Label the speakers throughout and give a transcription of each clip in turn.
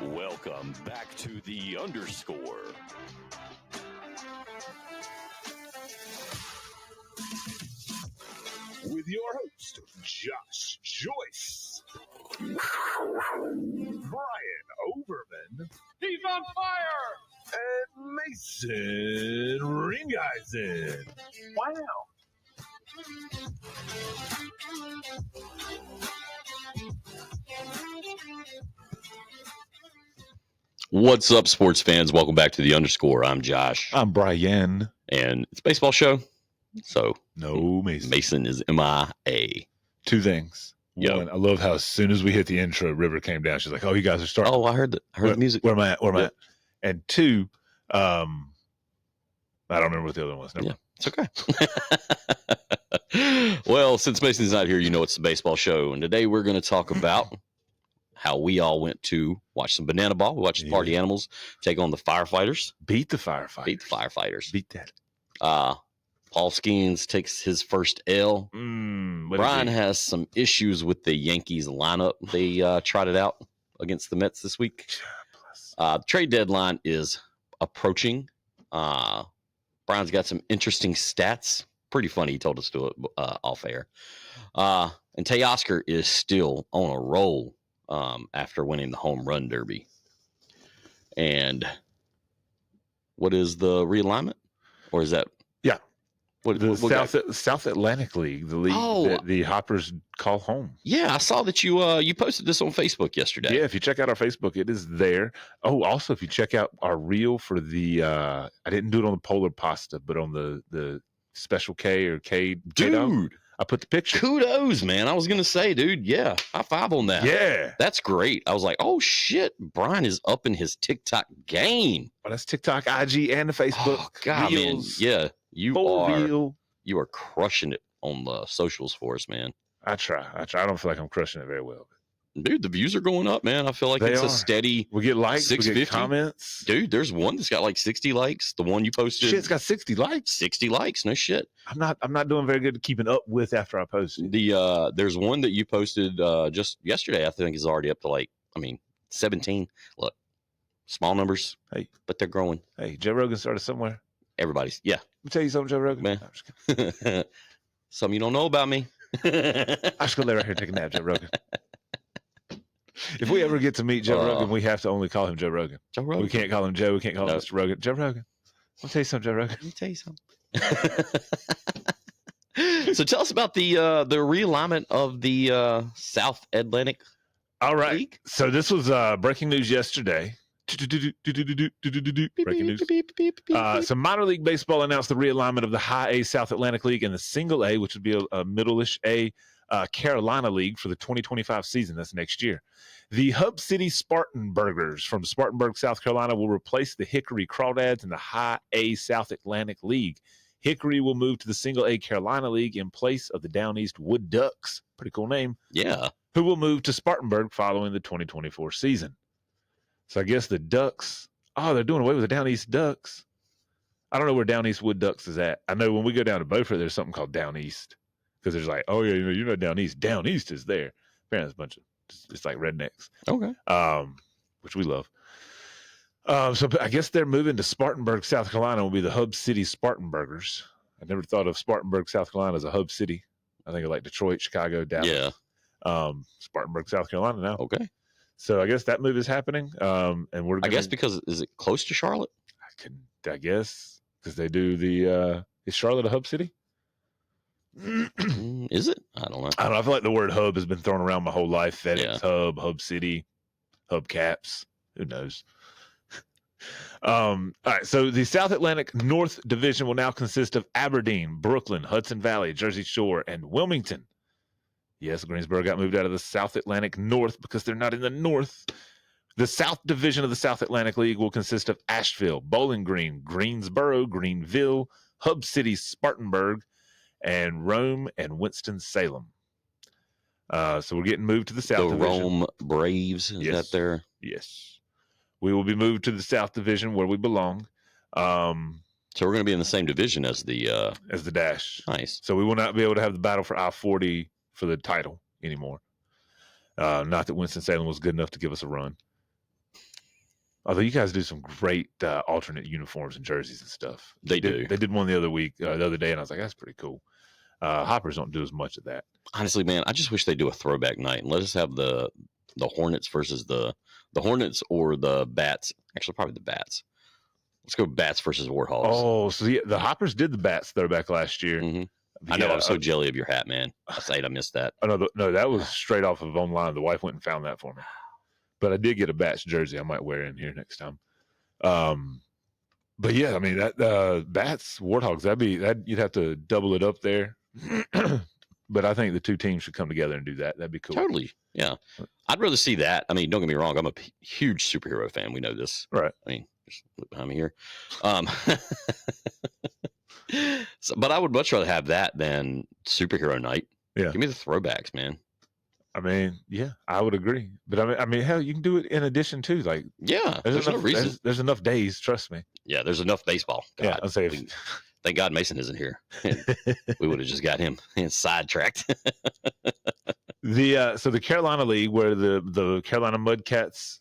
Speaker 1: Welcome back to the Underscore. With your host, Josh Joyce, Bryan Overman,
Speaker 2: he's on fire,
Speaker 1: and Mason Ringeisen. Wow. What's up, sports fans? Welcome back to the Underscore. I'm Josh.
Speaker 3: I'm Bryan.
Speaker 1: And it's a baseball show. So
Speaker 3: no Mason.
Speaker 1: Mason is MIA.
Speaker 3: Two things.
Speaker 1: Yo.
Speaker 3: One, I love how as soon as we hit the intro, River came down. She's like, "Oh, you guys are starting."
Speaker 1: Oh, I heard the music.
Speaker 3: Where am I at? Where am I at? And two, I don't remember what the other one was. Never mind.
Speaker 1: It's okay. Well, since Mason's not here, you know it's the baseball show, and today we're going to talk about how we all went to watch some banana ball. We watched the Party Animals take on the Firefighters.
Speaker 3: Beat the Firefighters.
Speaker 1: Beat that. Paul Skeens takes his first L. Bryan has some issues with the Yankees lineup. They trotted out against the Mets this week. Trade deadline is approaching. Bryan's got some interesting stats. Pretty funny. He told us to do it off air. And Teoscar is still on a roll after winning the home run derby. And what is the realignment? Or is that?
Speaker 3: Yeah.
Speaker 1: The
Speaker 3: South Atlantic League, the league that the Hoppers call home.
Speaker 1: Yeah, I saw that you posted this on Facebook yesterday.
Speaker 3: Yeah, if you check out our Facebook, it is there. Oh, also, if you check out our reel for the, I didn't do it on the Polar Pasta, but on the Special K or K.
Speaker 1: Dude.
Speaker 3: I put the picture.
Speaker 1: Kudos, man. I was going to say, dude, yeah, high five on that.
Speaker 3: Yeah.
Speaker 1: That's great. I was like, oh, shit, Bryan is up in his TikTok game.
Speaker 3: Oh, that's TikTok, IG, and the Facebook.
Speaker 1: Oh, God,
Speaker 3: reels.
Speaker 1: man. Yeah, you are crushing it on the socials for us, man.
Speaker 3: I try. I don't feel like I'm crushing it very well.
Speaker 1: Dude, the views are going up, man. I feel like it's a steady.
Speaker 3: We get likes,
Speaker 1: 650.
Speaker 3: we get comments.
Speaker 1: Dude, there's one that's got like 60 likes. The one you posted.
Speaker 3: Shit, it's got 60 likes.
Speaker 1: 60 likes, no shit.
Speaker 3: I'm not doing very good at keeping up with after I post.
Speaker 1: There's one that you posted just yesterday. I think is already up to 17. Look, small numbers.
Speaker 3: Hey,
Speaker 1: but they're growing.
Speaker 3: Hey, Joe Rogan started somewhere.
Speaker 1: Everybody's Let
Speaker 3: me tell you something, Joe Rogan.
Speaker 1: Man, no, something you don't know about me.
Speaker 3: I just gonna lay right here and take a nap, Joe Rogan. If we ever get to meet Joe Rogan, we have to only call him Joe Rogan.
Speaker 1: Joe Rogan.
Speaker 3: We can't call him Joe. We can't call him Mr. Rogan. Joe Rogan. I'll tell you something, Joe Rogan.
Speaker 1: Let me tell you something. So tell us about the realignment of the South Atlantic.
Speaker 3: All right.
Speaker 1: League.
Speaker 3: So this was breaking news yesterday. Breaking news. So minor league baseball announced the realignment of the High A South Atlantic League and the Single A, which would be a middle-ish A Carolina League for the 2025 season. That's next year. The Hub City Spartanburgers from Spartanburg, South Carolina, will replace the Hickory Crawdads in the High A South Atlantic League. Hickory will move to the Single A Carolina League in place of the Down East Wood Ducks. Pretty cool name.
Speaker 1: Yeah.
Speaker 3: Who will move to Spartanburg following the 2024 season. So I guess the Ducks, they're doing away with the Down East Ducks. I don't know where Down East Wood Ducks is at. I know when we go down to Beaufort, there's something called Down East. Because there's like, oh, yeah, you're not Down East. Down East is there. Apparently it's a bunch of, it's like rednecks.
Speaker 1: Okay.
Speaker 3: Which we love. So I guess they're moving to Spartanburg, South Carolina. Will be the Hub City Spartanburgers. I never thought of Spartanburg, South Carolina as a hub city. I think of like Detroit, Chicago, Dallas.
Speaker 1: Yeah.
Speaker 3: Spartanburg, South Carolina now.
Speaker 1: Okay.
Speaker 3: So I guess that move is happening. And we're
Speaker 1: I guess because is it close to Charlotte?
Speaker 3: I guess because they do the is Charlotte a hub city?
Speaker 1: Is it? I don't know.
Speaker 3: I feel like the word hub has been thrown around my whole life. FedEx Hub City, Hub Caps. Who knows? All right. So the South Atlantic North Division will now consist of Aberdeen, Brooklyn, Hudson Valley, Jersey Shore, and Wilmington. Yes, Greensboro got moved out of the South Atlantic North because they're not in the North. The South Division of the South Atlantic League will consist of Asheville, Bowling Green, Greensboro, Greenville, Hub City, Spartanburg, and Rome and Winston-Salem. So we're getting moved to the South Division.
Speaker 1: The Rome Braves, is that there?
Speaker 3: Yes. We will be moved to the South Division where we belong.
Speaker 1: So we're going to be in the same division as the
Speaker 3: Dash.
Speaker 1: Nice.
Speaker 3: So we will not be able to have the battle for I-40 for the title anymore. Not that Winston-Salem was good enough to give us a run. Although you guys do some great alternate uniforms and jerseys and stuff.
Speaker 1: They do.
Speaker 3: They did one the other day, and I was like, that's pretty cool. Hoppers don't do as much of that.
Speaker 1: Honestly, man, I just wish they do a throwback night and let us have the Hornets versus the Hornets or the Bats. Actually, probably the Bats. Let's go Bats versus Warhawks.
Speaker 3: Oh, so the Hoppers did the Bats throwback last year.
Speaker 1: Mm-hmm. I know. I'm so jelly of your hat, man. I missed that.
Speaker 3: Oh, no, that was straight off of online. The wife went and found that for me. But I did get a Bats jersey I might wear in here next time. But yeah, I mean that Bats Warthogs, you'd have to double it up there. But I think the two teams should come together and do that. That'd be cool.
Speaker 1: Totally. Yeah. I'd rather see that. I mean, don't get me wrong. I'm a huge superhero fan. We know this.
Speaker 3: Right.
Speaker 1: I mean, just look behind me here. But I would much rather have that than superhero night.
Speaker 3: Yeah.
Speaker 1: Give me the throwbacks, man.
Speaker 3: I mean, yeah, I would agree. But I mean, hell, you can do it in addition too. Like,
Speaker 1: yeah, there's
Speaker 3: enough,
Speaker 1: no reason.
Speaker 3: There's enough days. Trust me.
Speaker 1: Yeah, there's enough baseball. God,
Speaker 3: yeah, I'll say.
Speaker 1: Thank God Mason isn't here. We would have just got him sidetracked.
Speaker 3: So the Carolina League, where the Carolina Mudcats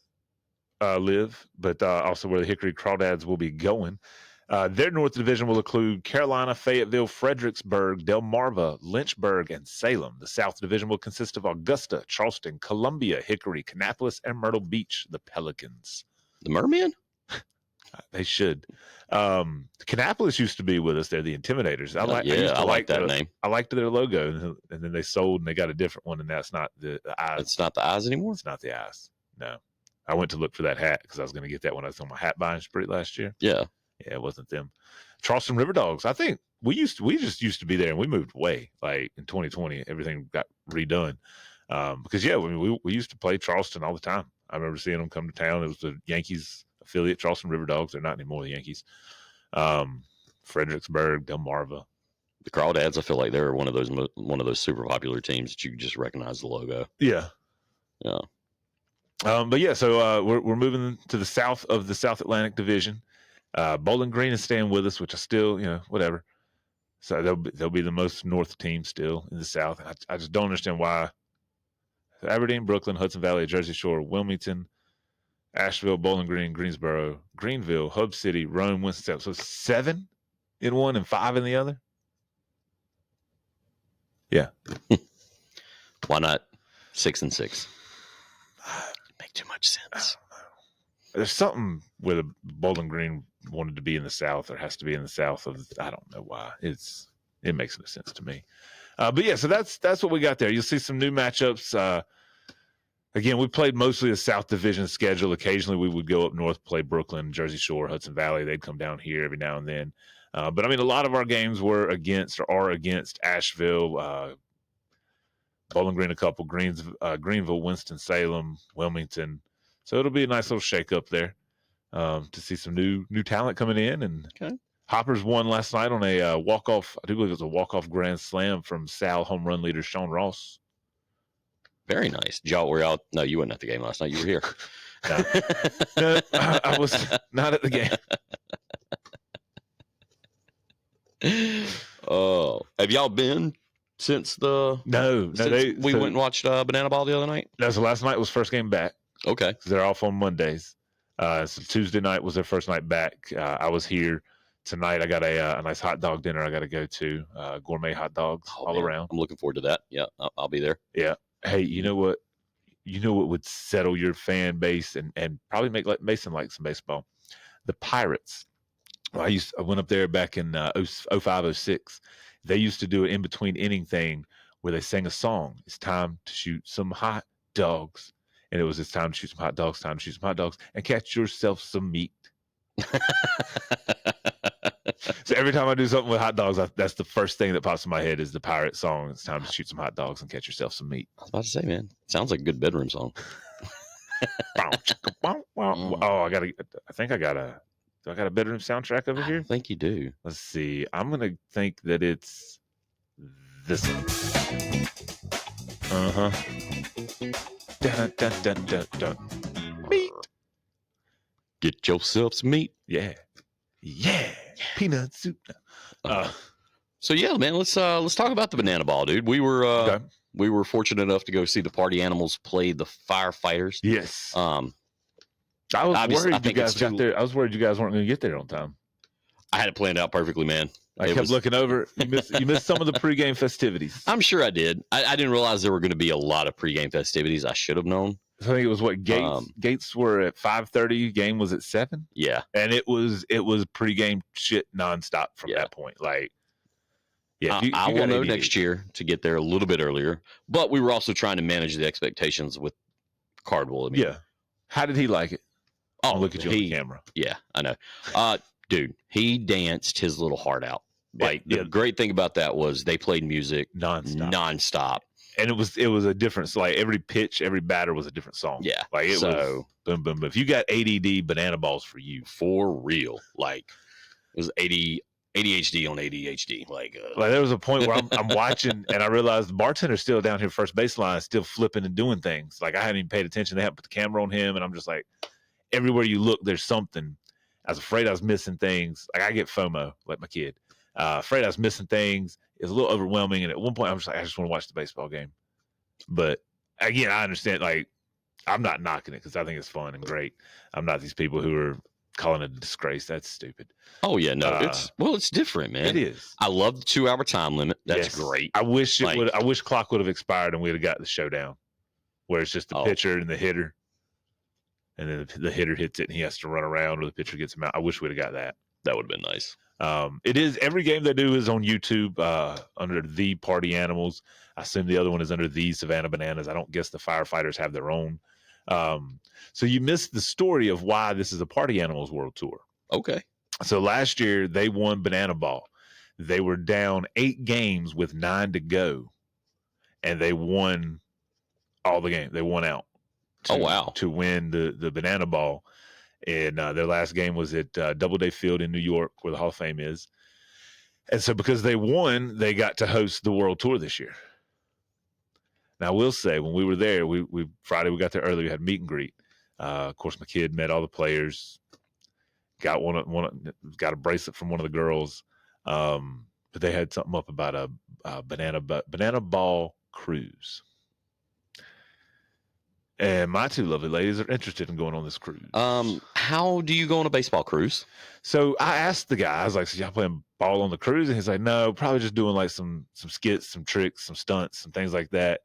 Speaker 3: live, but also where the Hickory Crawdads will be going. Their North Division will include Carolina, Fayetteville, Fredericksburg, Delmarva, Lynchburg, and Salem. The South Division will consist of Augusta, Charleston, Columbia, Hickory, Kannapolis, and Myrtle Beach, the Pelicans.
Speaker 1: The Merman?
Speaker 3: They should. Kannapolis used to be with us. They're the Intimidators. I like
Speaker 1: that name.
Speaker 3: I liked their logo, and then they sold and they got a different one, and that's not the eyes.
Speaker 1: It's not the eyes anymore?
Speaker 3: It's not the eyes. No. I went to look for that hat because I was going to get that when I was on my hat buying spree last year.
Speaker 1: Yeah.
Speaker 3: Yeah, it wasn't them. Charleston River Dogs. I think we just used to be there, and we moved away. Like in 2020, everything got redone. Because we used to play Charleston all the time. I remember seeing them come to town. It was the Yankees affiliate, Charleston River Dogs. They're not anymore the Yankees. Fredericksburg, Delmarva.
Speaker 1: The Crawdads. I feel like they're one of those super popular teams that you just recognize the logo.
Speaker 3: Yeah.
Speaker 1: Yeah.
Speaker 3: But yeah, so we're moving to the south of the South Atlantic Division. Bowling Green is staying with us, which I still, whatever. So they'll be the most north team still in the South. I just don't understand why. Aberdeen, Brooklyn, Hudson Valley, Jersey Shore, Wilmington, Asheville, Bowling Green, Greensboro, Greenville, Hub City, Rome, Winston-Salem. So 7 in one and 5 in the other. Yeah.
Speaker 1: Why not 6 and 6? Make too much sense.
Speaker 3: There's something where the Bowling Green wanted to be in the South, or has to be in the South of. I don't know why. It makes no sense to me. But yeah, so that's what we got there. You'll see some new matchups. Again, we played mostly the South Division schedule. Occasionally, we would go up north, play Brooklyn, Jersey Shore, Hudson Valley. They'd come down here every now and then. But I mean, a lot of our games were against or are against Asheville, Bowling Green, a couple, Greenville, Winston-Salem, Wilmington. So it'll be a nice little shake up there to see some new talent coming in. And
Speaker 1: okay.
Speaker 3: Hoppers won last night on a walk-off. I do believe it was a walk-off grand slam from Sal home run leader Sean Ross.
Speaker 1: Very nice. Y'all were out. No, you weren't at the game last night. You were here.
Speaker 3: No, I was not at the
Speaker 1: game. Oh, have y'all been since the?
Speaker 3: No.
Speaker 1: We went and watched Banana Ball the other night.
Speaker 3: No, so last night was first game back.
Speaker 1: Okay,
Speaker 3: because they're off on Mondays. So Tuesday night was their first night back. I was here tonight. I got a nice hot dog dinner I got to go to. Gourmet hot dogs all around.
Speaker 1: I'm looking forward to that. Yeah, I'll be there.
Speaker 3: Yeah. Hey, you know what? You know what would settle your fan base and probably make Mason like some baseball? The Pirates. Well, I went up there back in 05, 06. They used to do an in-between inning thing where they sang a song. It's time to shoot some hot dogs. And it's time to shoot some hot dogs, time to shoot some hot dogs, and catch yourself some meat. So every time I do something with hot dogs, that's the first thing that pops in my head is the Pirate song. It's time to shoot some hot dogs and catch yourself some meat.
Speaker 1: I was about to say, man, sounds like a good bedroom song.
Speaker 3: Oh, I think I got a bedroom soundtrack over here?
Speaker 1: I think you do.
Speaker 3: Let's see. I'm going to think that it's this one. Uh-huh. Dun, dun, dun, dun, dun. Meat.
Speaker 1: Get yourself some meat.
Speaker 3: Yeah. Peanut soup.
Speaker 1: So yeah, man, let's talk about the Banana Ball, dude. We were fortunate enough to go see the Party Animals play the Firefighters.
Speaker 3: Yes. I was
Speaker 1: Obviously,
Speaker 3: worried you guys got there. I was worried you guys weren't going to get there on time.
Speaker 1: I had it planned out perfectly, man.
Speaker 3: I kept looking over. You missed some of the pregame festivities.
Speaker 1: I'm sure I did. I didn't realize there were going to be a lot of pregame festivities. I should have known.
Speaker 3: I think it was what gates were at 5:30. Game was at 7.
Speaker 1: Yeah,
Speaker 3: and it was pregame shit nonstop from that point. Like, yeah,
Speaker 1: I will know next year to get there a little bit earlier. But we were also trying to manage the expectations with Cardwell. I mean,
Speaker 3: yeah, how did he like it?
Speaker 1: Oh,
Speaker 3: look at you on the camera.
Speaker 1: Yeah, I know. Dude, he danced his little heart out. Like the great thing about that was they played music nonstop. And
Speaker 3: it was a different, like every pitch, every batter was a different song.
Speaker 1: Yeah.
Speaker 3: Like it was boom, boom, boom. If you got ADD, banana balls for you.
Speaker 1: For real. Like it was ADHD on ADHD. Like
Speaker 3: there was a point where I'm watching and I realized the bartender's still down here first baseline, still flipping and doing things. Like I hadn't even paid attention. They hadn't put the camera on him. And I'm just like, everywhere you look, there's something. I was afraid I was missing things. Like I get FOMO, like my kid. Afraid I was missing things. It was a little overwhelming. And at one point, I was just like, I just want to watch the baseball game. But again, I understand. Like, I'm not knocking it because I think it's fun and great. I'm not these people who are calling it a disgrace. That's stupid.
Speaker 1: Oh yeah, no, it's different, man.
Speaker 3: It is.
Speaker 1: I love the 2-hour time limit. That's great.
Speaker 3: I wish I wish clock would have expired and we'd have got the showdown, where it's just the pitcher and the hitter. And then the hitter hits it and he has to run around or the pitcher gets him out. I wish we'd have got that.
Speaker 1: That would have been nice.
Speaker 3: It is every game they do is on YouTube under the Party Animals. I assume the other one is under the Savannah Bananas. I don't guess the firefighters have their own. So you missed the story of why this is a Party Animals World Tour.
Speaker 1: Okay.
Speaker 3: So last year they won Banana Ball. They were down 8 games with 9 to go, and they won all the game. They won out. To win the Banana Ball. And their last game was at Doubleday Field in New York, where the Hall of Fame is. And so because they won, they got to host the World Tour this year. Now, I will say, when we were there, Friday we got there early. We had meet and greet. Of course, my kid met all the players. Got got a bracelet from one of the girls. But they had something up about a banana ball cruise. And my 2 lovely ladies are interested in going on this cruise.
Speaker 1: How do you go on a baseball cruise?
Speaker 3: So I asked the guy, I was like, so y'all playing ball on the cruise? And he's like, no, probably just doing like some skits, some tricks, some stunts, some things like that.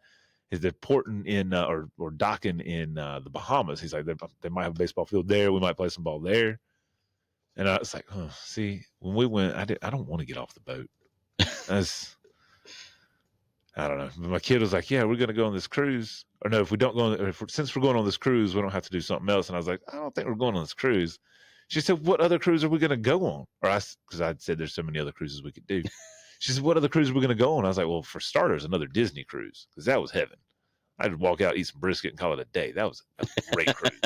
Speaker 3: They're porting in or docking in the Bahamas. He's like, they might have a baseball field there. We might play some ball there. And I was like, see, when we went, I don't want to get off the boat. I don't know. But my kid was like, yeah, we're going to go on this cruise. Or no, if we don't go on, since we're going on this cruise, we don't have to do something else. And I was like, I don't think we're going on this cruise. She said, what other cruise are we going to go on? Because I'd said there's so many other cruises we could do. She said, what other cruise are we going to go on? I was like, well, for starters, another Disney cruise, because that was heaven. I'd walk out, eat some brisket, and call it a day. That was a great cruise.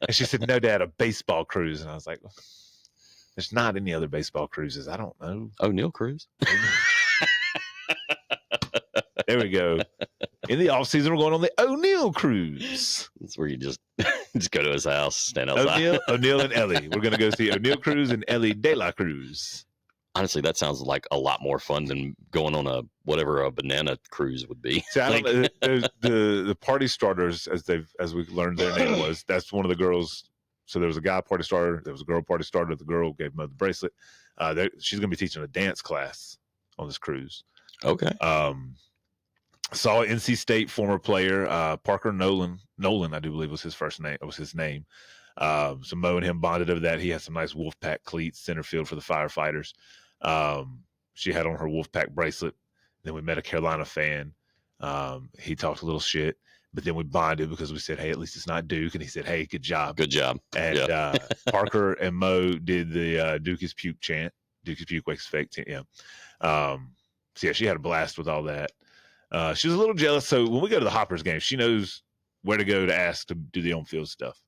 Speaker 3: And she said, no, Dad, a baseball cruise. And I was like, well, there's not any other baseball cruises. I don't know.
Speaker 1: O'Neill cruise.
Speaker 3: There we go. In the off season, we're going on the O'Neill cruise.
Speaker 1: That's where you just go to his house, stand outside.
Speaker 3: O'Neill and Ellie. We're going to go see O'Neill Cruise and Ellie De La Cruz.
Speaker 1: Honestly, that sounds like a lot more fun than going on a banana cruise would be.
Speaker 3: See, the party starters, as we learned their name was, that's one of the girls. So there was a guy party starter, there was a girl party starter. The girl gave mother the bracelet. She's going to be teaching a dance class on this cruise.
Speaker 1: Okay.
Speaker 3: Saw NC State former player Parker Nolan, I do believe was his name. So Mo and him bonded over that. He had some nice Wolfpack cleats, center field for the firefighters. She had on her Wolfpack bracelet. Then we met a Carolina fan. He talked a little shit, but then we bonded because we said, hey, at least it's not Duke. And he said, hey, good job.
Speaker 1: Good job.
Speaker 3: And Parker and Mo did the Duke is puke chant. Duke is puke, wakes fake. Yeah. So yeah, she had a blast with all that. She was a little jealous. So when we go to the Hoppers game, she knows where to go to ask to do the on-field stuff.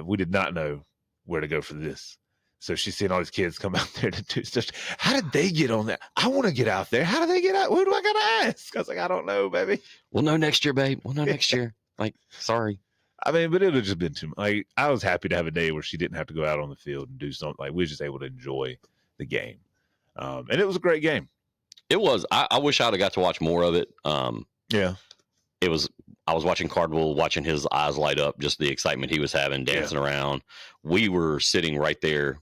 Speaker 3: We did not know where to go for this. So she's seeing all these kids come out there to do stuff. How did they get on there? I want to get out there. How do they get out? Who do I got to ask? I was like, I don't know, baby.
Speaker 1: We'll know next year, babe. We'll know next year. Like, sorry.
Speaker 3: I mean, but it would have just been too much. Like, I was happy to have a day where she didn't have to go out on the field and do something. Like, we were just able to enjoy the game. And it was a great game.
Speaker 1: It was. I wish I'd have got to watch more of it.
Speaker 3: Yeah.
Speaker 1: It was I was watching Cardwell, watching his eyes light up, just the excitement he was having, dancing around. We were sitting right there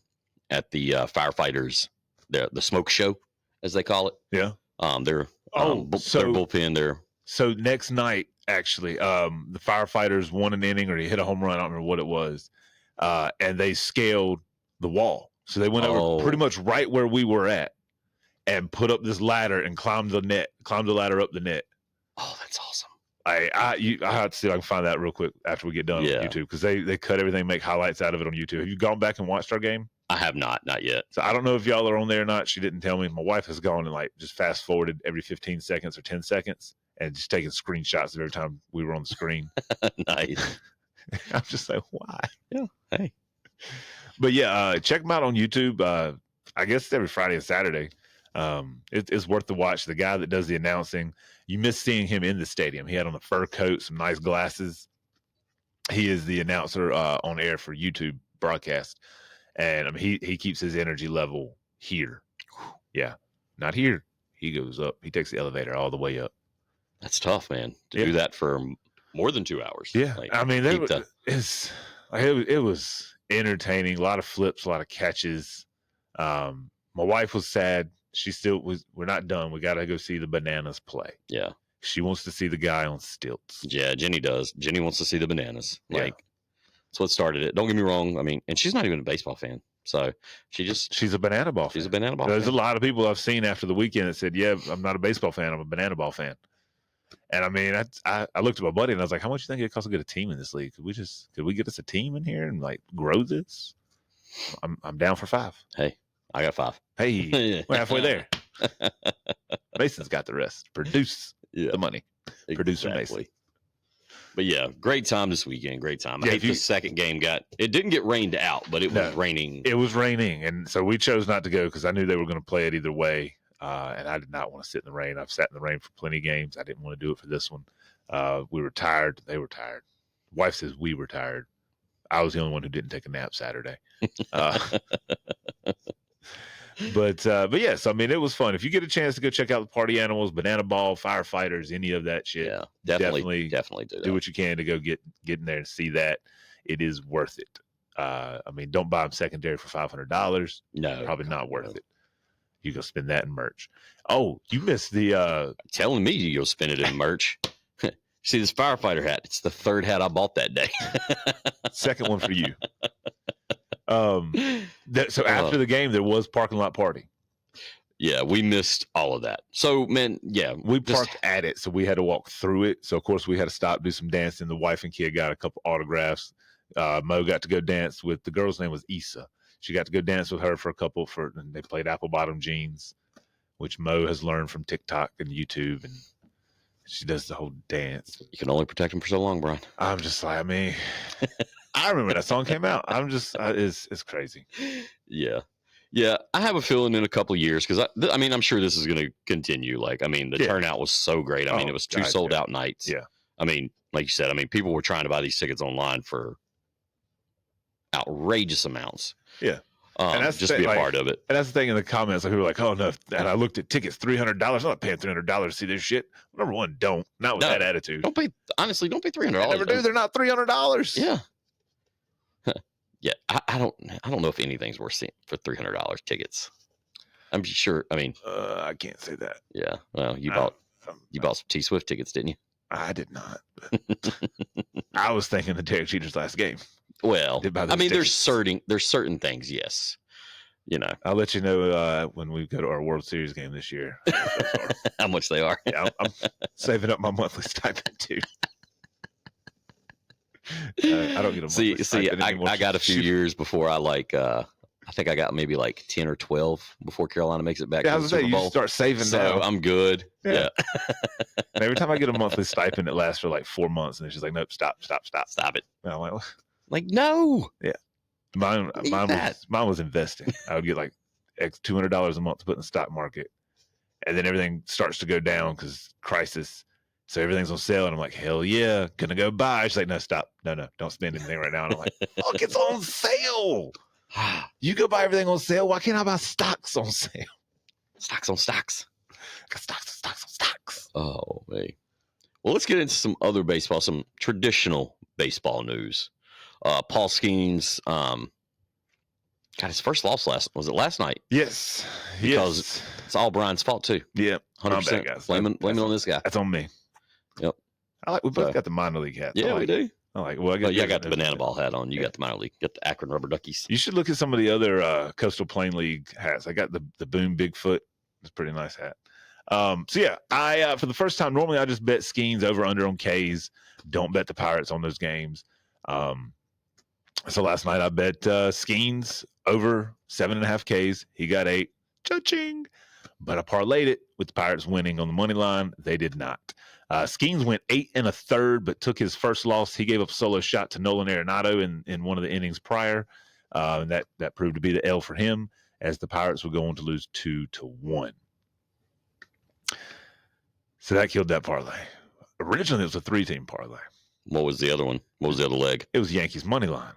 Speaker 1: at the firefighters, the smoke show, as they call it.
Speaker 3: Yeah.
Speaker 1: Their bullpen.
Speaker 3: So next night, actually, the firefighters won an inning, or he hit a home run. I don't remember what it was, and they scaled the wall. So they went over pretty much right where we were at, and put up this ladder and climbed the ladder up the net.
Speaker 1: Oh, that's awesome.
Speaker 3: I have to see if I can find that real quick after we get done with YouTube, because they cut everything, make highlights out of it on YouTube. Have you gone back and watched our game?
Speaker 1: I have not yet.
Speaker 3: So I don't know if y'all are on there or not. She didn't tell me. My wife has gone and like just fast forwarded every 15 seconds or 10 seconds and just taking screenshots of every time we were on the screen.
Speaker 1: Nice.
Speaker 3: I'm just like, why?
Speaker 1: Yeah. Hey.
Speaker 3: But yeah, check them out on YouTube. I guess it's every Friday and Saturday. It's worth the watch. The guy that does the announcing, you miss seeing him in the stadium. He had on a fur coat, some nice glasses. He is the announcer on air for YouTube broadcast. And I mean, he keeps his energy level here. Yeah. Not here. He goes up. He takes the elevator all the way up.
Speaker 1: That's tough, man. To do that for more than 2 hours.
Speaker 3: Yeah. I mean, it was entertaining. A lot of flips, a lot of catches. My wife was sad. She still was. We're not done. We got to go see the Bananas play.
Speaker 1: Yeah.
Speaker 3: She wants to see the guy on stilts.
Speaker 1: Yeah, Jenny does. Jenny wants to see the Bananas. That's what started it. Don't get me wrong. I mean, and she's not even a baseball fan. So she's
Speaker 3: a banana ball fan.
Speaker 1: She's a banana ball
Speaker 3: There's
Speaker 1: fan.
Speaker 3: a lot of people I've seen after the weekend that said, yeah, I'm not a baseball fan. I'm a banana ball fan. And I mean, I looked at my buddy and I was like, how much do you think it costs to get a team in this league? Could we get us a team in here and like grow this? I'm down for 5.
Speaker 1: Hey, I got 5.
Speaker 3: Hey, we're halfway there. Mason's got the rest. Produce the money.
Speaker 1: Exactly.
Speaker 3: Producer Mason.
Speaker 1: But yeah, great time this weekend. Great time. I hate the second game it didn't get rained out, but it was raining.
Speaker 3: It was raining. And so we chose not to go because I knew they were going to play it either way. And I did not want to sit in the rain. I've sat in the rain for plenty of games. I didn't want to do it for this one. We were tired. They were tired. Wife says we were tired. I was the only one who didn't take a nap Saturday. But yes, I mean, it was fun. If you get a chance to go check out the Party Animals, Banana Ball, Firefighters, any of that shit, definitely do what you can to go get in there and see that. It is worth it. I mean, don't buy them secondary for $500. No, probably not worth it. You go spend that in merch. Oh, you missed the
Speaker 1: telling me you go spend it in merch. See this firefighter hat? It's the 3rd hat I bought that day.
Speaker 3: Second one for you. So after the game, there was parking lot party.
Speaker 1: Yeah, we missed all of that. So, man,
Speaker 3: we parked at it, so we had to walk through it. So, of course, we had to stop, do some dancing. The wife and kid got a couple autographs. Mo got to go dance with the girl's name was Issa. She got to go dance with her for a couple and they played Apple Bottom Jeans, which Mo has learned from TikTok and YouTube, and she does the whole dance.
Speaker 1: You can only protect them for so long, Brian.
Speaker 3: I'm just like, I mean, I remember that song came out. I'm just, it's crazy.
Speaker 1: Yeah. I have a feeling in a couple of years, because I mean, I'm sure this is going to continue. Like, I mean, the turnout was so great. I mean, it was 2 sold out nights.
Speaker 3: Yeah.
Speaker 1: I mean, like you said, I mean, people were trying to buy these tickets online for outrageous amounts.
Speaker 3: Yeah.
Speaker 1: And that's just be a part of it.
Speaker 3: And that's the thing in the comments. Like, people were like, oh, no. And I looked at tickets, $300. I'm not paying $300 to see this shit. Number one, don't. Not with that attitude.
Speaker 1: Don't pay $300.
Speaker 3: I never do. They're not $300.
Speaker 1: Yeah. Yeah. I don't know if anything's worth seeing for $300 tickets. I'm sure. I mean,
Speaker 3: I can't say that.
Speaker 1: Yeah. Well, you bought some T Swift tickets, didn't you?
Speaker 3: I did not. I was thinking of Derek Jeter's last game.
Speaker 1: Well, I mean, there's certain things, yes. You know,
Speaker 3: I'll let you know when we go to our World Series game this year.
Speaker 1: How much they are.
Speaker 3: Yeah, I'm saving up my monthly stipend too. I don't get a monthly stipend anymore.
Speaker 1: I got a few years before I I think I got maybe like 10 or 12 before Carolina makes it back to the Super Bowl.
Speaker 3: You start saving now.
Speaker 1: I'm good. Yeah.
Speaker 3: And every time I get a monthly stipend, it lasts for like 4 months, and it's just like, nope, stop it. And I'm
Speaker 1: like, no.
Speaker 3: Yeah. Mine was investing. I would get like $200 a month to put in the stock market, and then everything starts to go down because crisis. So everything's on sale, and I'm like, hell yeah, gonna go buy. She's like, no, stop, no, don't spend anything right now. And I'm like, look, it's on sale. You go buy everything on sale. Why can't I buy stocks on sale?
Speaker 1: Stocks on stocks.
Speaker 3: Stocks on stocks.
Speaker 1: Oh, man. Well, let's get into some other baseball, some traditional baseball news. Paul Skeens got his first loss last night?
Speaker 3: Yes.
Speaker 1: Because it's all Brian's fault too.
Speaker 3: Yeah.
Speaker 1: 100%. Blame it on this guy.
Speaker 3: That's on me.
Speaker 1: Yep.
Speaker 3: We both got the minor league hats.
Speaker 1: Yeah, we do.
Speaker 3: I
Speaker 1: got the banana ball hat on. You got the minor league. Got the Akron Rubber Duckies.
Speaker 3: You should look at some of the other Coastal Plain League hats. I got the Boom Bigfoot. It's a pretty nice hat. So yeah, I for the first time, normally I just bet Skeens over under on Ks. Don't bet the Pirates on those games. So last night I bet Skeens over 7.5 Ks. He got 8. Cha-ching. But I parlayed it with the Pirates winning on the money line. They did not. Skeens went 8 1/3, but took his first loss. He gave up a solo shot to Nolan Arenado in one of the innings prior. And that proved to be the L for him, as the Pirates were going to lose 2-1. So that killed that parlay. Originally, it was a 3-team parlay.
Speaker 1: What was the other one? What was the other leg?
Speaker 3: It was Yankees money line.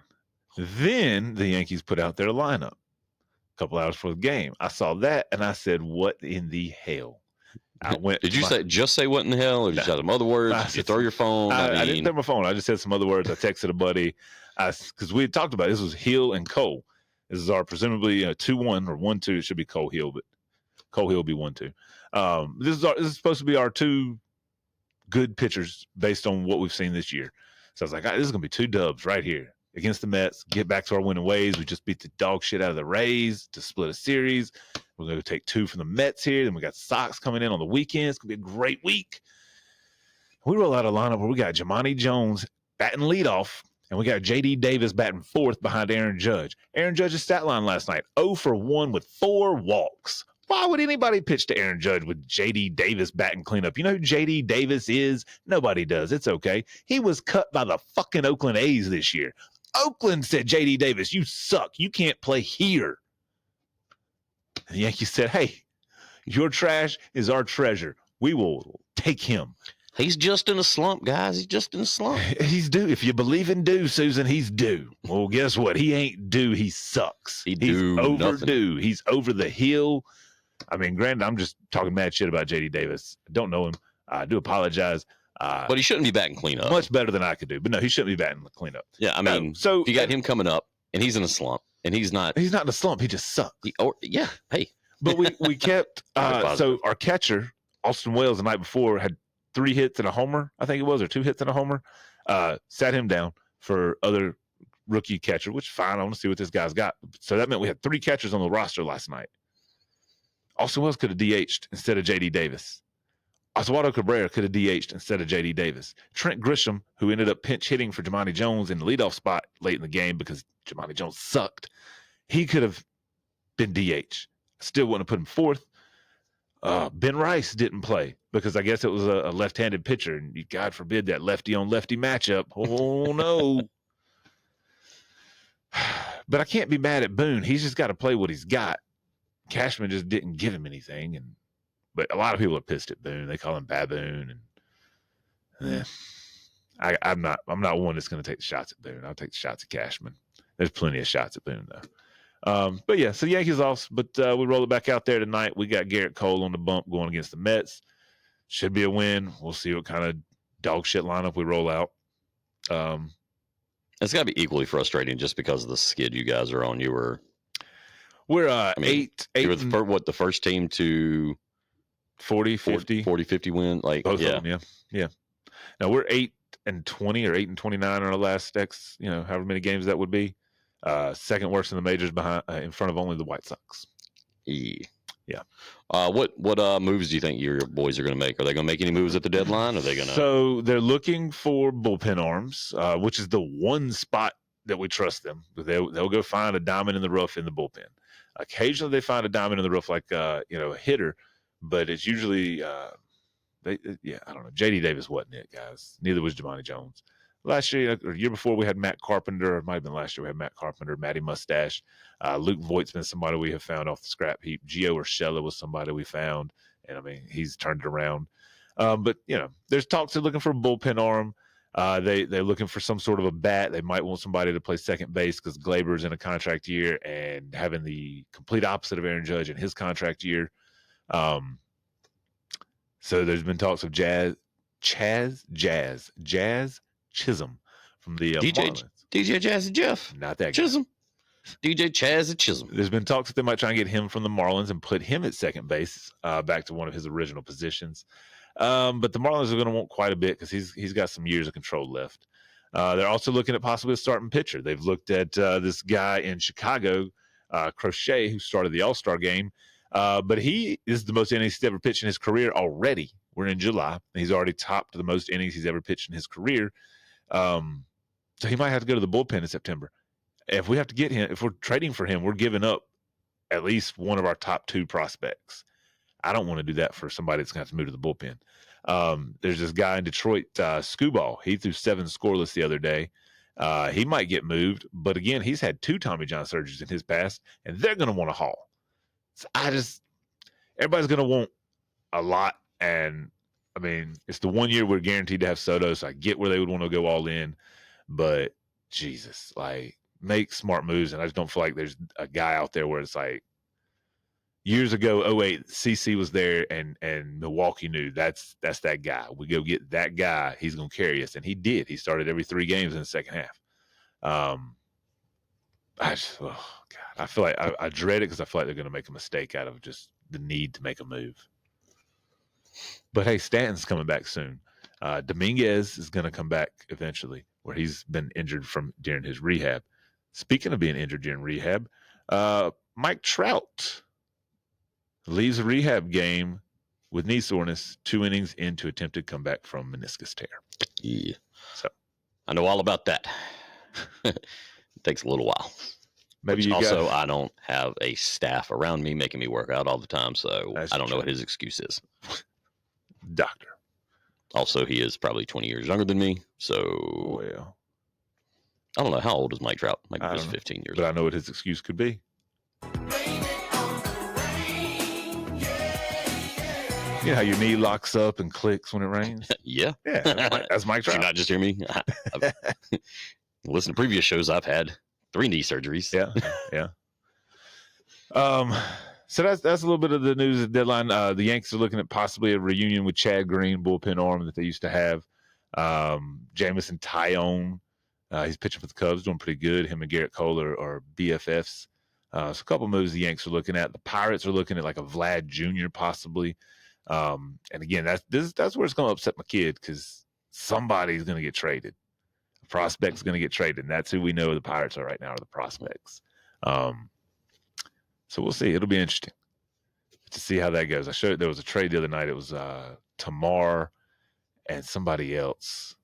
Speaker 3: Then the Yankees put out their lineup a couple hours before the game. I saw that, and I said, what in the hell?
Speaker 1: Did you say what in the hell? Or did you say some other words? Did you throw your phone?
Speaker 3: I didn't throw my phone. I just said some other words. I texted a buddy because we had talked about it. This was Hill and Cole. This is our presumably 2-1 or 1-2. It should be Cole Hill, but Cole Hill will be 1-2. This is supposed to be our 2 good pitchers based on what we've seen this year. So I was like, this is going to be 2 dubs right here against the Mets. Get back to our winning ways. We just beat the dog shit out of the Rays to split a series. We're going to take 2 from the Mets here. Then we got Sox coming in on the weekend. It's going to be a great week. We roll out a lineup where we got Jimani Jones batting leadoff, and we got J.D. Davis batting 4th behind Aaron Judge. Aaron Judge's stat line last night, 0 for 1 with 4 walks. Why would anybody pitch to Aaron Judge with J.D. Davis batting cleanup? You know who J.D. Davis is? Nobody does. It's okay. He was cut by the fucking Oakland A's this year. Oakland said, J.D. Davis, you suck. You can't play here. And the Yankees said, hey, your trash is our treasure. We will take him.
Speaker 1: He's just in a slump, guys. He's just in a slump.
Speaker 3: He's due. If you believe in due, Susan, he's due. Well, guess what? He ain't due. He sucks. He's overdue. Nothing. He's over the hill. I mean, granted, I'm just talking mad shit about J.D. Davis. I don't know him. I do apologize.
Speaker 1: But he shouldn't be batting cleanup.
Speaker 3: Much better than I could do. But no, he shouldn't be batting the cleanup.
Speaker 1: Yeah, I mean, so if you got him coming up, and he's in a slump, and he's not in
Speaker 3: a slump. He just sucks.
Speaker 1: Hey.
Speaker 3: But we kept so our catcher, Austin Wells, the night before had 3 hits and a homer, I think it was, or 2 hits and a homer. Sat him down for other rookie catcher, which fine. I want to see what this guy's got. So that meant we had 3 catchers on the roster last night. Austin Wells could have DH'd instead of J.D. Davis. Oswaldo Cabrera could have DH'd instead of J.D. Davis. Trent Grisham, who ended up pinch hitting for Jimani Jones in the leadoff spot late in the game because Jimani Jones sucked, he could have been DH. Still wouldn't have put him 4th. Ben Rice didn't play because I guess it was a left-handed pitcher, and God forbid that lefty-on-lefty matchup. Oh, no. But I can't be mad at Boone. He's just got to play what he's got. Cashman just didn't give him anything, but a lot of people are pissed at Boone. They call him Baboon, and I'm not one that's going to take the shots at Boone. I'll take the shots at Cashman. There's plenty of shots at Boone though. But yeah, so Yankees off, but we roll it back out there tonight. We got Garrett Cole on the bump going against the Mets. Should be a win. We'll see what kind of dog shit lineup we roll out.
Speaker 1: It's got to be equally frustrating just because of the skid you guys are on.
Speaker 3: We're 8.
Speaker 1: You were the first team to
Speaker 3: 40-50
Speaker 1: win. Like
Speaker 3: both of them, yeah. Now we're 8-20 or 8-29 on our last however many games that would be. Second worst in the majors behind in front of only the White Sox. Yeah.
Speaker 1: What moves do you think your boys are going to make? Are they going to make any moves at the deadline? Are they going to?
Speaker 3: So they're looking for bullpen arms, which is the one spot that we trust them. They'll go find a diamond in the rough in the bullpen. Occasionally they find a diamond in the rough, like a hitter, but it's usually I don't know. J.D. Davis wasn't it, guys. Neither was Jimani Jones. Last year or year before, we had Matt Carpenter. It might have been last year. We had Matt Carpenter, Matty Mustache. Luke Voigt's been somebody we have found off the scrap heap. Gio Urshela was somebody we found, and I mean he's turned it around. But there's talks of looking for a bullpen arm. They're looking for some sort of a bat. They might want somebody to play second base because Glaber's in a contract year and having the complete opposite of Aaron Judge in his contract year. So there's been talks of Jazz Jazz Chisholm from the Marlins.
Speaker 1: DJ Jazzy Jeff.
Speaker 3: Not that
Speaker 1: Chisholm. Guy. DJ Chaz and Chisholm.
Speaker 3: There's been talks that they might try and get him from the Marlins and put him at second base, back to one of his original positions. But the Marlins are going to want quite a bit because he's got some years of control left. They're also looking at possibly a starting pitcher. They've looked at this guy in Chicago, Crochet, who started the All-Star game. But he is the most innings he's ever pitched in his career already. We're in July. And he's already topped the most innings he's ever pitched in his career. So he might have to go to the bullpen in September. If we have to get him, if we're trading for him, we're giving up at least one of our top 2 prospects. I don't want to do that for somebody that's going to have to move to the bullpen. There's this guy in Detroit, Scuball. He threw 7 scoreless the other day. He might get moved, but again, he's had 2 Tommy John surgeries in his past, and they're going to want to haul. So everybody's going to want a lot, and I mean, it's the 1 year we're guaranteed to have Soto, so I get where they would want to go all in, but Jesus, make smart moves, and I just don't feel like there's a guy out there where it's like years ago, 2008, CC was there, and Milwaukee knew that's that guy. We go get that guy. He's going to carry us, and he did. He started every 3 games in the second half. I feel like I dread it because I feel like they're going to make a mistake out of just the need to make a move. But hey, Stanton's coming back soon. Dominguez is going to come back eventually, where he's been injured during his rehab. Speaking of being injured during rehab, Mike Trout leaves a rehab game with knee soreness 2 innings into attempted comeback from meniscus tear.
Speaker 1: Yeah. So I know all about that. It takes a little while.
Speaker 3: Maybe
Speaker 1: I don't have a staff around me making me work out all the time, so I don't know what his excuse is.
Speaker 3: Doctor.
Speaker 1: Also, he is probably 20 years younger than me, so I don't know. How old is Mike Trout? Maybe just 15 years
Speaker 3: old. But
Speaker 1: I
Speaker 3: know what his excuse could be. You know how your knee locks up and clicks when it rains?
Speaker 1: Yeah.
Speaker 3: That's Mike Trout.
Speaker 1: Did you not just hear me? Listen to previous shows. I've had 3 knee surgeries.
Speaker 3: Yeah. So that's a little bit of the news at deadline. The Yankees are looking at possibly a reunion with Chad Green, bullpen arm that they used to have. Jamison Tyone, he's pitching for the Cubs, doing pretty good. Him and Garrett Cole are BFFs. So a couple of moves the Yanks are looking at. The Pirates are looking at like a Vlad Jr. possibly. And again, that's where it's going to upset my kid because somebody's going to get traded. A prospect's going to get traded, and that's who we know the Pirates are right now, are the prospects. So we'll see. It'll be interesting to see how that goes. I showed there was a trade the other night. It was Tamar and somebody else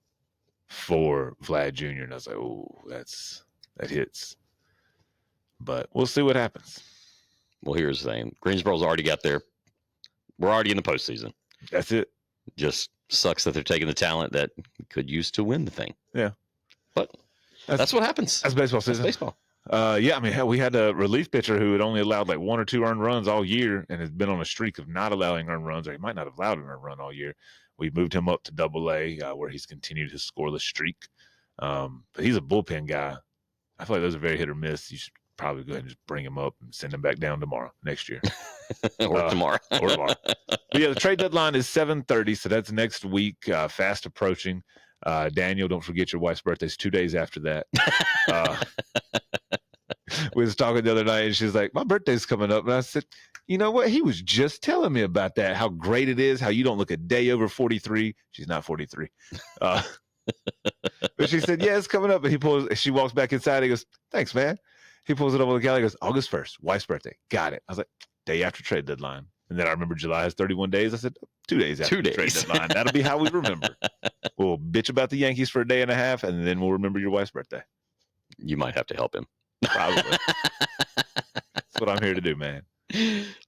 Speaker 3: for Vlad Jr. And I was like, oh, that hits. But we'll see what happens.
Speaker 1: Well, here's the thing. Greensboro's already got there. We're already in the postseason.
Speaker 3: That's it.
Speaker 1: Just sucks that they're taking the talent that could use to win the thing.
Speaker 3: Yeah.
Speaker 1: But that's what happens.
Speaker 3: That's baseball season.
Speaker 1: That's baseball.
Speaker 3: Yeah, I mean, hell, we had a relief pitcher who had only allowed like 1 or 2 earned runs all year and has been on a streak of not allowing earned runs, or he might not have allowed an earned run all year. We moved him up to AA, where he's continued his scoreless streak. But he's a bullpen guy. I feel like those are very hit or miss. You should probably go ahead and just bring him up and send him back down next year.
Speaker 1: or tomorrow.
Speaker 3: But yeah, the trade deadline is 7:30, so that's next week, fast approaching. Daniel, don't forget your wife's birthday is 2 days after that. We was talking the other night, and she was like, my birthday's coming up. And I said, you know what? He was just telling me about that, how great it is, how you don't look a day over 43. She's not 43. But she said, yeah, it's coming up. And she walks back inside. He goes, thanks, man. He pulls it up on the calendar. He goes, August 1st, wife's birthday. Got it. I was like, day after trade deadline. And then I remember July has 31 days. I said, 2 days after the trade deadline. That'll be how we remember. We'll bitch about the Yankees for a day and a half, and then we'll remember your wife's birthday.
Speaker 1: You might have to help him.
Speaker 3: Probably. That's what I'm here to do, man.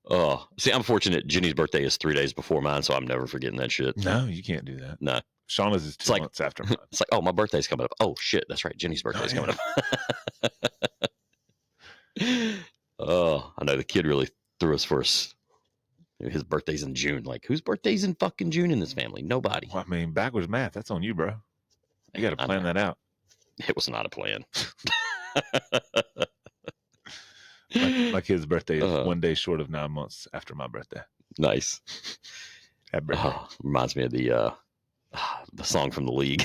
Speaker 1: Oh, see, I'm fortunate. Jenny's birthday is 3 days before mine, so I'm never forgetting that shit.
Speaker 3: No, you can't do that.
Speaker 1: No.
Speaker 3: Shauna's is 2 months after mine.
Speaker 1: It's like, oh, my birthday's coming up. Oh, shit, that's right. Jenny's birthday's coming up. Oh, I know the kid really threw us for us. His birthday's in June. Like, whose birthday's in fucking June in this family? Nobody.
Speaker 3: Well, I mean, backwards math. That's on you, bro. You got to plan that out.
Speaker 1: It was not a plan.
Speaker 3: My kid's birthday is 1 day short of 9 months after my birthday.
Speaker 1: Nice.
Speaker 3: Happy birthday.
Speaker 1: Reminds me of the The song from the league.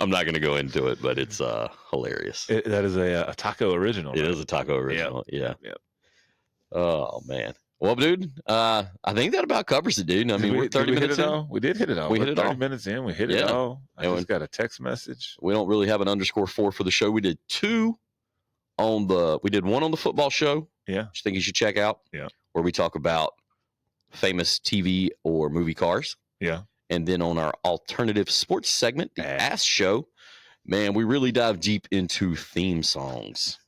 Speaker 1: I'm not going to go into it, but it's hilarious.
Speaker 3: That is a taco original.
Speaker 1: It
Speaker 3: right?
Speaker 1: is a taco original.
Speaker 3: Yep.
Speaker 1: Oh man. Well, dude, I think that about covers it, dude. I mean, we're 30 minutes in.
Speaker 3: We did hit it all.
Speaker 1: We hit it
Speaker 3: 30
Speaker 1: all.
Speaker 3: minutes in. We hit it all. I just got a text message.
Speaker 1: We don't really have an _4 for the show. We did one on the football show.
Speaker 3: Yeah.
Speaker 1: Which I think you should check out.
Speaker 3: Yeah.
Speaker 1: Where we talk about famous TV or movie cars.
Speaker 3: Yeah.
Speaker 1: And then on our alternative sports segment, the Ass Show, man, we really dive deep into theme songs.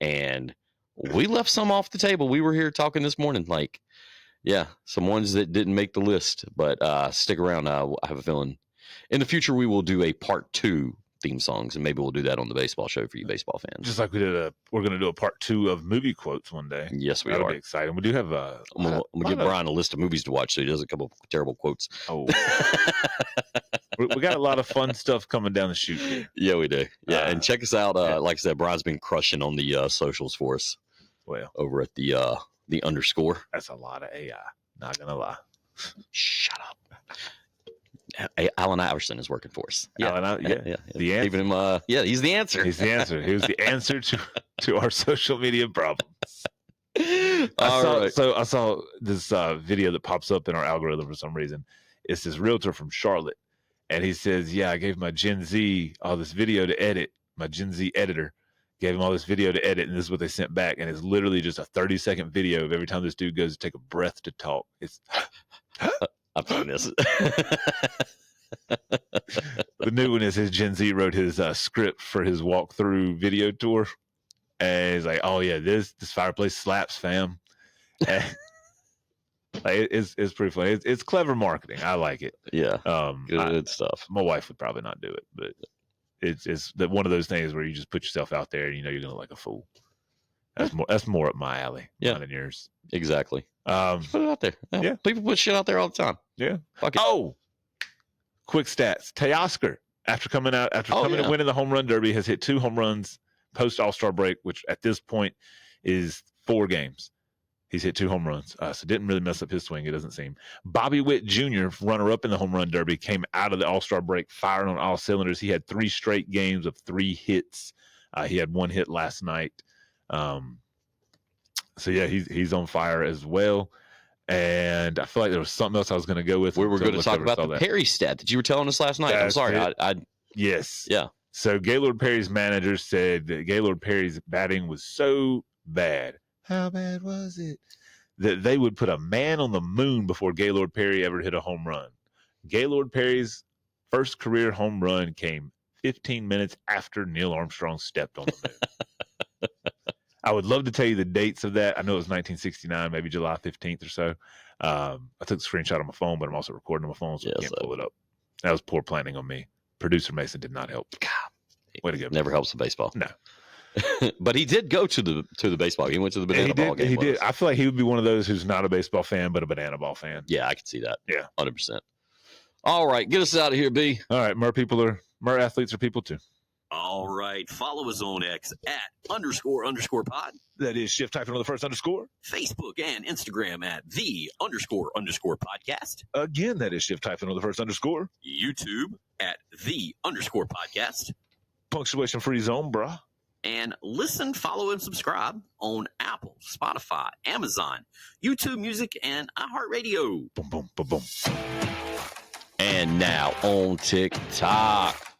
Speaker 1: And we left some off the table. We were here talking this morning, some ones that didn't make the list. But stick around. I have a feeling in the future we will do a part 2 theme songs, and maybe we'll do that on the baseball show for you baseball fans.
Speaker 3: Just like we're going to do a part 2 of movie quotes one day.
Speaker 1: Yes, we
Speaker 3: That'll
Speaker 1: are.
Speaker 3: Be exciting. We do have I'm
Speaker 1: gonna give Bryan a list of movies to watch so he doesn't come up with terrible quotes.
Speaker 3: Oh, we got a lot of fun stuff coming down the chute here.
Speaker 1: Yeah, we do. Yeah, and check us out. Like I said, Bryan's been crushing on the socials for us.
Speaker 3: Well,
Speaker 1: over at the _.
Speaker 3: That's a lot of AI. Not gonna lie.
Speaker 1: Shut up. Allen Iverson is working for us.
Speaker 3: Yeah. The answer.
Speaker 1: Even him, he's the answer.
Speaker 3: He's the answer. He was the answer to our social media problems.
Speaker 1: I
Speaker 3: saw this video that pops up in our algorithm for some reason. It's this realtor from Charlotte, and he says, "Yeah, I gave my Gen Z all this video to edit. My Gen Z editor gave him all this video to edit, and this is what they sent back. And it's literally just a 30-second video of every time this dude goes to take a breath to talk. It's
Speaker 1: I've done this.
Speaker 3: The new one is his Gen Z wrote his script for his walkthrough video tour, and he's like, "Oh yeah, this fireplace slaps, fam." And, it's pretty funny. It's clever marketing. I like it.
Speaker 1: Yeah, good stuff.
Speaker 3: My wife would probably not do it, but it's one of those things where you just put yourself out there and you know you're gonna look like a fool. That's more up my alley, mine and yours.
Speaker 1: Exactly. Just put it out there.
Speaker 3: Yeah,
Speaker 1: people put shit out there all the time.
Speaker 3: Yeah.
Speaker 1: Fuck it.
Speaker 3: Oh, quick stats. Teoscar, after coming and winning the home run derby, has hit 2 home runs post All-Star break, which at this point is 4 games. He's hit 2 home runs, so didn't really mess up his swing, it doesn't seem. Bobby Witt Jr., runner-up in the home run derby, came out of the All-Star break firing on all cylinders. He had 3 straight games of 3 hits. He had 1 hit last night. So yeah, he's on fire as well. And I feel like there was something else I was going to go with.
Speaker 1: We were going to talk about the Perry stat that you were telling us last night. I'm sorry.
Speaker 3: Yes.
Speaker 1: Yeah.
Speaker 3: So Gaylord Perry's manager said that Gaylord Perry's batting was so bad. How bad was it? That they would put a man on the moon before Gaylord Perry ever hit a home run. Gaylord Perry's first career home run came 15 minutes after Neil Armstrong stepped on the moon. I would love to tell you the dates of that. I know it was 1969, maybe July 15th or so. I took a screenshot on my phone, but I'm also recording on my phone, so I can't pull it up. That was poor planning on me. Producer Mason did not help.
Speaker 1: God,
Speaker 3: way to go.
Speaker 1: Never helps the baseball.
Speaker 3: No.
Speaker 1: But he did go to the baseball game. He went to the banana ball game.
Speaker 3: He did. I feel like he would be one of those who's not a baseball fan, but a banana ball fan.
Speaker 1: Yeah, I can see that.
Speaker 3: Yeah.
Speaker 1: 100%. All right. Get us out of here, B.
Speaker 3: All right. Mer athletes are people too.
Speaker 2: All right. Follow us on X at __pod.
Speaker 3: That is shift typing on the first underscore.
Speaker 2: Facebook and Instagram at __podcast.
Speaker 3: Again, that is shift typing on the first underscore.
Speaker 2: YouTube at _podcast.
Speaker 3: Punctuation free zone, brah.
Speaker 2: And listen, follow, and subscribe on Apple, Spotify, Amazon, YouTube Music, and iHeartRadio.
Speaker 3: Boom, boom, boom, boom.
Speaker 1: And now on TikTok.